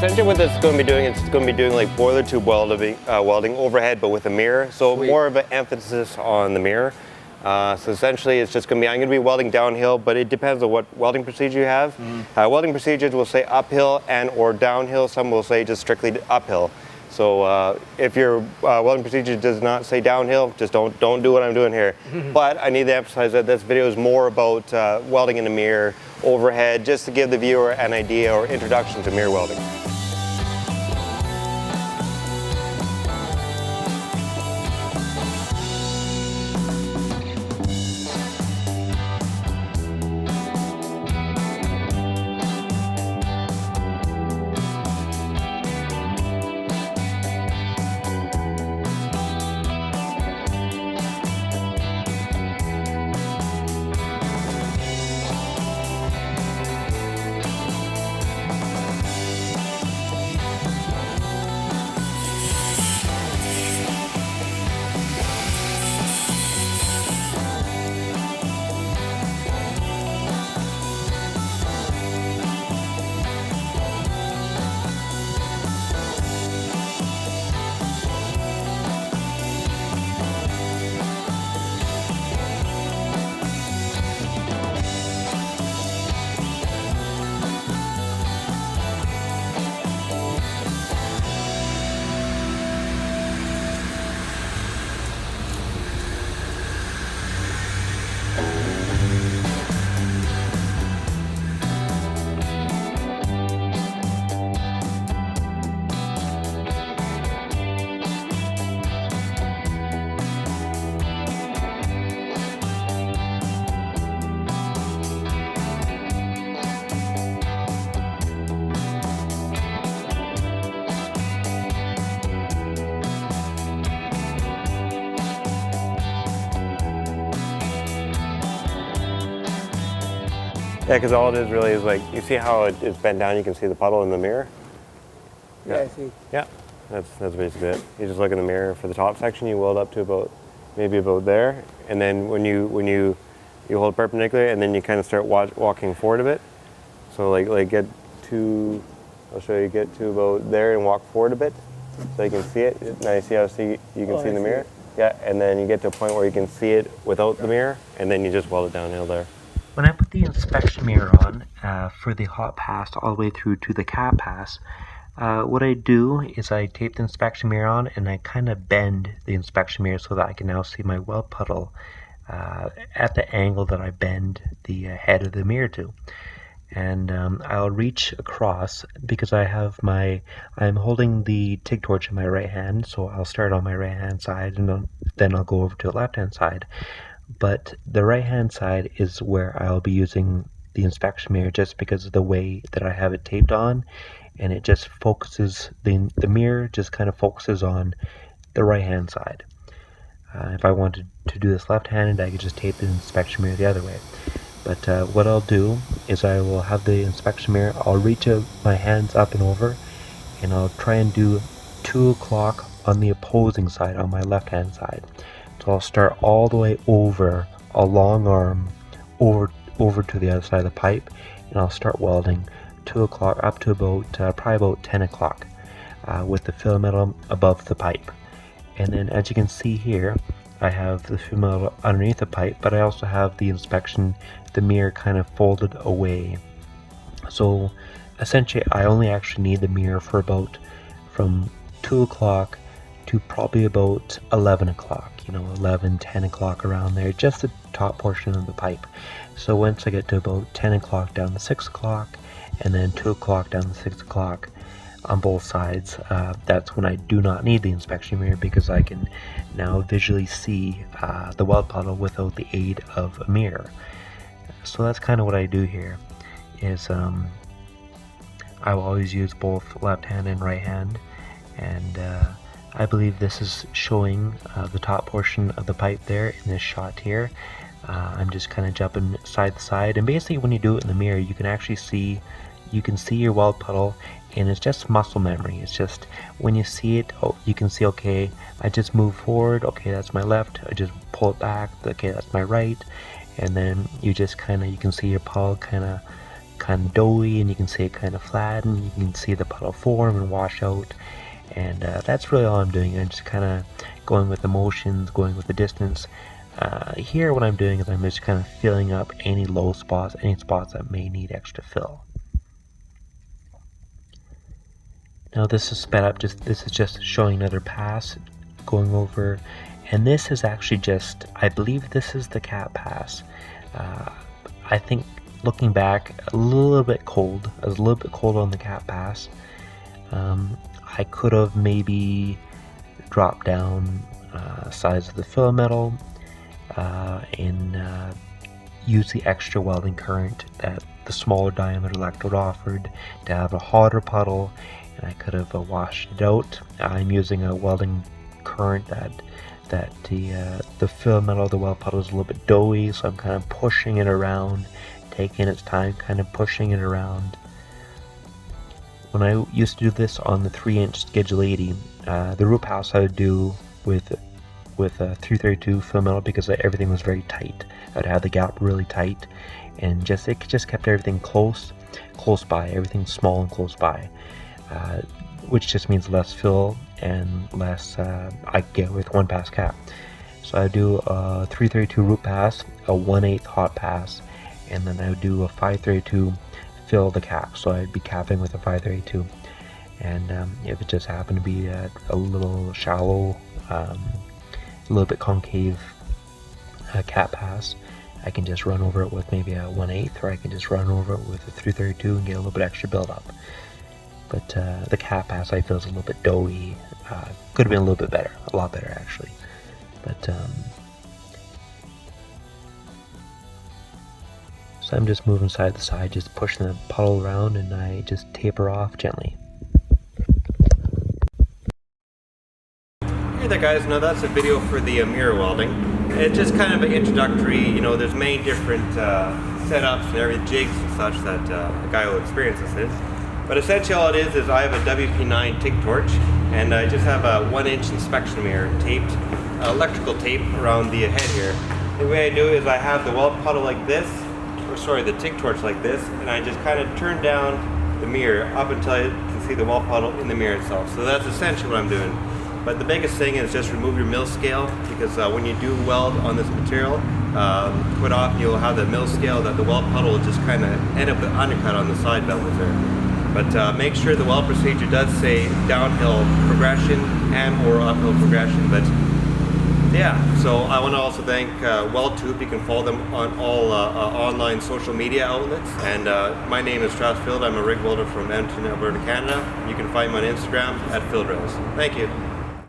essentially what this is going to be doing is it's going to be doing like boiler tube welding overhead, but with a mirror. So Sweet. More of an emphasis on the mirror. So essentially it's just going to be, I'm going to be welding downhill, but it depends on what welding procedure you have. Welding procedures will say uphill and or downhill. Some will say just strictly uphill. So if your welding procedure does not say downhill, just don't do what I'm doing here. But I need to emphasize that this video is more about welding in the mirror, overhead, just to give the viewer an idea or introduction to mirror welding. Yeah, because all it is really is like, you see how it's bent down, you can see the puddle in the mirror? Yeah, I see. Yeah, that's basically it. You just look in the mirror for the top section, you weld up to maybe about there, and then when you hold perpendicular, and then you kind of start walking forward a bit. So like get to, I'll show you, get to about there and walk forward a bit, so you can see it. Now you see how you can see in the mirror? Yeah, and then you get to a point where you can see it without the mirror, and then you just weld it downhill there. When I put the inspection mirror on for the hot pass all the way through to the cap pass, what I do is I tape the inspection mirror on and I kind of bend the inspection mirror so that I can now see my weld puddle at the angle that I bend the head of the mirror to. And I'll reach across because I'm holding the TIG torch in my right hand, so I'll start on my right hand side and then I'll go over to the left hand side. But the right hand side is where I'll be using the inspection mirror just because of the way that I have it taped on, and it just focuses, the mirror just kind of focuses on the right hand side. If I wanted to do this left handed, I could just tape the inspection mirror the other way. But what I'll do is I will have the inspection mirror, I'll reach my hands up and over, and I'll try and do 2 o'clock on the opposing side, on my left hand side. So I'll start all the way over a long arm over to the other side of the pipe, and I'll start welding 2 o'clock up to probably about 10 o'clock with the fill metal above the pipe. And then as you can see here, I have the fill metal underneath the pipe, but I also have the mirror kind of folded away. So essentially I only actually need the mirror for about from 2 o'clock to probably about 11 o'clock, 11, 10 o'clock around there, just the top portion of the pipe. So once I get to about 10 o'clock down to 6 o'clock, and then 2 o'clock down to 6 o'clock on both sides, that's when I do not need the inspection mirror because I can now visually see the weld puddle without the aid of a mirror. So that's kind of what I do here, is I will always use both left hand and right hand, and I believe this is showing the top portion of the pipe there in this shot here. I'm just kind of jumping side to side, and basically when you do it in the mirror, you can actually see, your weld puddle, and it's just muscle memory. It's just when you see it, you can see, okay, I just move forward, okay, that's my left, I just pull it back, okay, that's my right, and then you just kind of, you can see your puddle kind of kind of doughy, and you can see it kind of flatten. You can see the puddle form and wash out, and that's really all I'm doing. I'm just kind of going with the motions, going with the distance. Here what I'm doing is I'm just kind of filling up any low spots, any spots that may need extra fill. Now this is sped up, this is just showing another pass, going over, and this is actually just, I believe this is the cap pass. I think looking back, a little bit cold. I was a little bit cold on the cap pass. I could have maybe dropped down size of the fill metal and use the extra welding current that the smaller diameter electrode offered to have a hotter puddle, and I could have washed it out. I'm using a welding current that the fill metal of the weld puddle is a little bit doughy, so I'm kind of pushing it around, taking its time, kind of pushing it around. When I used to do this on the 3-inch Schedule 80, the root pass I would do with a 332 fill metal because everything was very tight. I'd have the gap really tight, and it just kept everything close by, everything small and close by, which just means less fill and less I get with 1 pass cap. So I do a 332 root pass, a 1/8 hot pass, and then I would do a 532 fill the cap. So I'd be capping with a 532, and if it just happened to be a little shallow, a little bit concave cap pass, I can just run over it with maybe a 1/8, or I can just run over it with a 332 and get a little bit extra build up. But the cap pass I feel is a little bit doughy. Could have been a little bit better, a lot better actually. But so I'm just moving side to side, just pushing the puddle around, and I just taper off gently. Hey there guys, now that's a video for the mirror welding. It's just kind of an introductory, there's many different setups and every jigs and such that a guy will experience this is. But essentially all it is I have a WP9 TIG torch, and I just have a 1-inch inspection mirror taped, electrical tape around the head here. The way I do it is I have the weld puddle like this, the TIG torch like this, and I just kind of turn down the mirror up until I can see the weld puddle in the mirror itself. So that's essentially what I'm doing. But the biggest thing is just remove your mill scale, because when you do weld on this material, quite often you'll have the mill scale that the weld puddle will just kind of end up with undercut on the side bevels there. But make sure the weld procedure does say downhill progression and or uphill progression. But yeah, so I want to also thank WeldTube. You can follow them on all online social media outlets. And my name is Travis Field. I'm a rig welder from Edmonton, Alberta, Canada. You can find me on Instagram at Fieldres. Thank you.